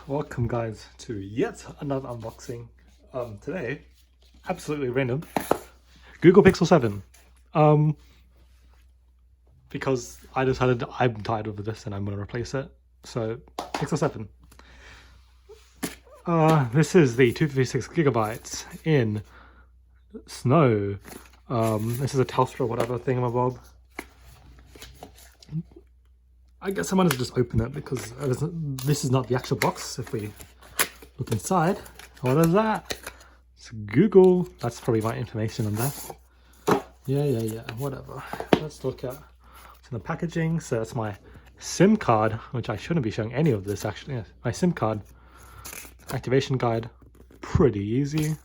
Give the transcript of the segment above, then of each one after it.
Welcome guys to yet another unboxing. Today, absolutely random, Google Pixel 7. Because I decided I'm tired of this and I'm gonna replace it. So Pixel 7. This is the 256 gigabytes in snow. This is a Telstra whatever thingamabob. I guess I might as well just open it because this is not the actual box. If we look inside, what is that? It's Google. That's probably my information on that. Yeah, whatever. Let's look at what's in the packaging. So that's my SIM card, which I shouldn't be showing any of this actually. Yeah, my SIM card. Activation guide, pretty easy.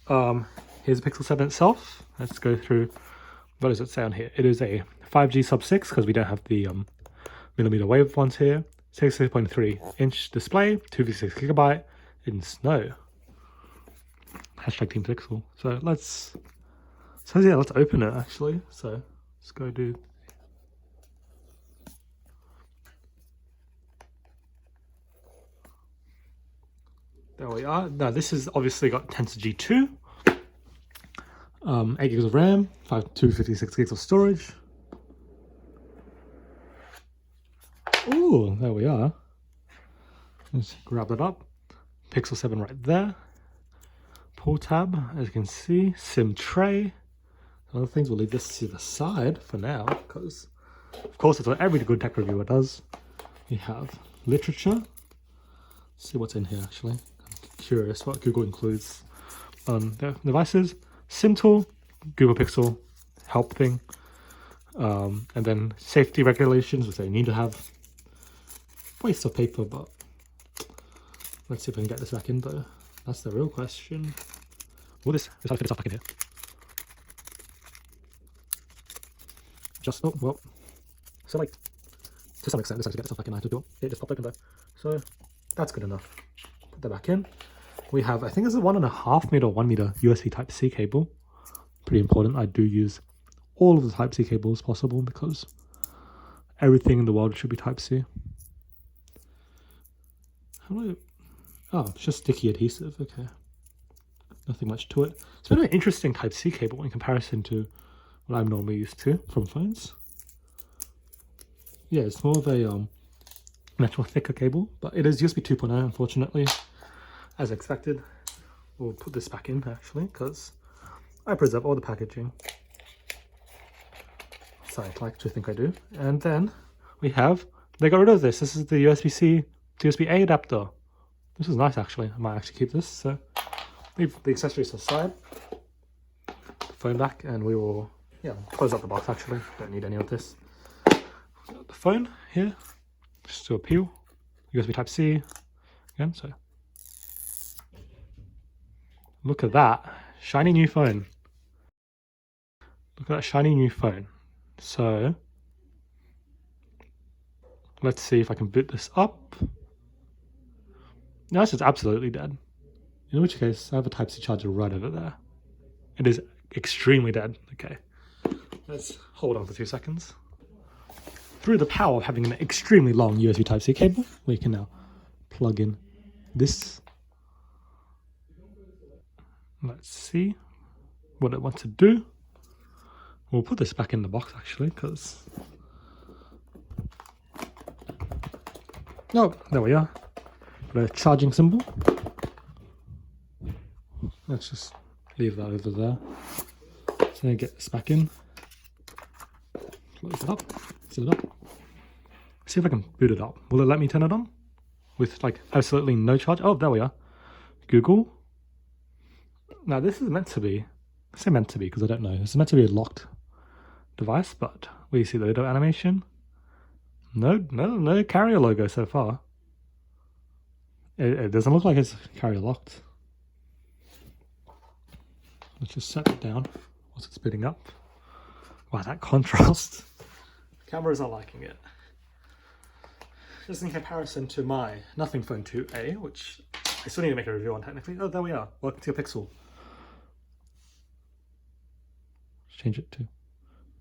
Here's the Pixel 7 itself. Let's go through. What does it say on here? It is a 5G sub 6 because we don't have the millimeter wave ones here. 66.3-inch display, 256 gigabyte in snow. Hashtag Team Pixel. So let's open it actually. So let's go do. There we are. Now this has obviously got Tensor G2, 8 gigs of RAM, 256 gigs of storage. Oh, there we are. Let's grab that up. Pixel 7 right there. Pull tab, as you can see. SIM tray. Other things, we'll leave this to the side for now, because of course it's what every good tech reviewer does. We have literature. Let's see what's in here actually. I'm curious what Google includes on their devices. SIM tool, Google Pixel help thing, and then safety regulations, which they need to have. Waste of paper, but let's see if I can get this back in though. That's the real question. Will this how to fit this up back in here? Just, oh, well. So like, to some extent, this has to get this back in. I had to do it. It just popped open though. So that's good enough. Put that back in. We have, I think this is 1.5 meter or 1 meter USB Type-C cable. Pretty important. I do use all of the Type-C cables possible because everything in the world should be Type-C. Oh, it's just sticky adhesive. Okay, nothing much to it. It's been an interesting Type-C cable in comparison to what I'm normally used to from phones. Yeah, it's more of a natural thicker cable, but it is USB 2.0 unfortunately, as expected. We'll put this back in actually because I preserve all the packaging. So I'd like to think I do. And then we have, they got rid of this. This is the USB-C to USB-A adapter. This is nice actually. I might actually keep this. So leave the accessories aside. Put the phone back and we will, yeah, close up the box actually. Don't need any of this. Got the phone here. Just to appeal. USB Type-C again, so. Look at that. Shiny new phone. Look at that shiny new phone. So let's see if I can boot this up. No, this is absolutely dead. In which case, I have a Type-C charger right over there. It is extremely dead. Okay, let's hold on for 2 seconds. Through the power of having an extremely long USB Type-C cable, we can now plug in this. Let's see what it wants to do. We'll put this back in the box actually, because... Oh, there we are. Got a charging symbol. Let's just leave that over there. So get this back in. Close it up. Seal it up. See if I can boot it up. Will it let me turn it on? With like absolutely no charge? Oh, there we are. Google. Now this is meant to be, I say meant to be because I don't know. This is meant to be a locked device, but we see the logo animation. No carrier logo so far. It doesn't look like it's carrier locked. Let's just set it down. What's it speeding up? Wow, that contrast. Cameras are liking it. Just in comparison to my Nothing Phone 2A, which I still need to make a review on technically. Oh, there we are. Welcome to your Pixel. Let's change it to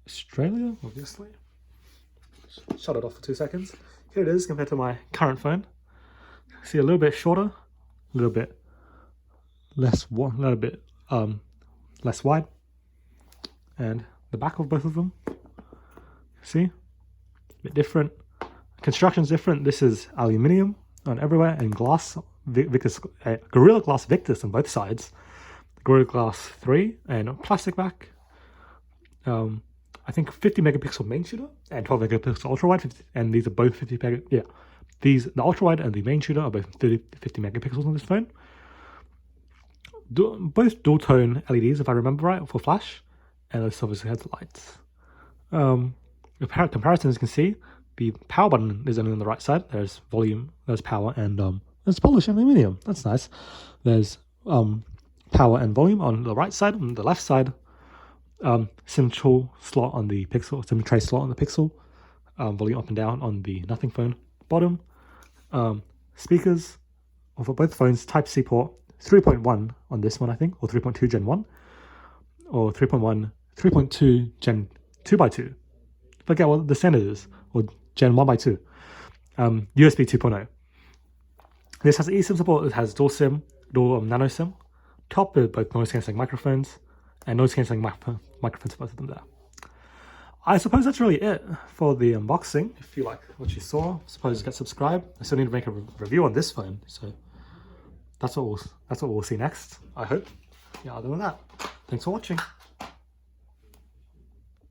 Australia, obviously. Shut it off for 2 seconds. here it is compared to my current phone. See, a little bit shorter, a little bit less wide, and the back of both of them, see, a bit different. Construction's different. This is aluminium on everywhere and glass, Gorilla Glass Victus on both sides, Gorilla Glass 3 and plastic back. I think 50 megapixel main shooter and 12 megapixel ultra wide, and these are both 50 megapixel. Yeah, the ultra wide and the main shooter are both 50 megapixels on this phone. Both dual tone LEDs, if I remember right, for flash, and this obviously has the lights. Comparison, as you can see, the power button is only on the right side. There's volume, there's power, and there's polished aluminium. That's nice. There's power and volume on the right side. On the left side, SIM tray slot on the Pixel, SIM tray slot on the Pixel, volume up and down on the Nothing phone bottom. Speakers for both phones, Type-C port, 3.1 on this one, I think, or 3.2 Gen 1, or 3.2 Gen 2x2. Forget what the standard is, or Gen 1x2. USB 2.0. This has eSIM support. It has dual SIM, dual nano SIM. Top with both noise cancelling microphones and noise cancelling microphones, both of them there. I suppose that's really it for the unboxing. If you like what you saw, suppose get subscribed. I still need to make a review on this phone, so that's what we'll see next, I hope. Yeah, other than that, thanks for watching.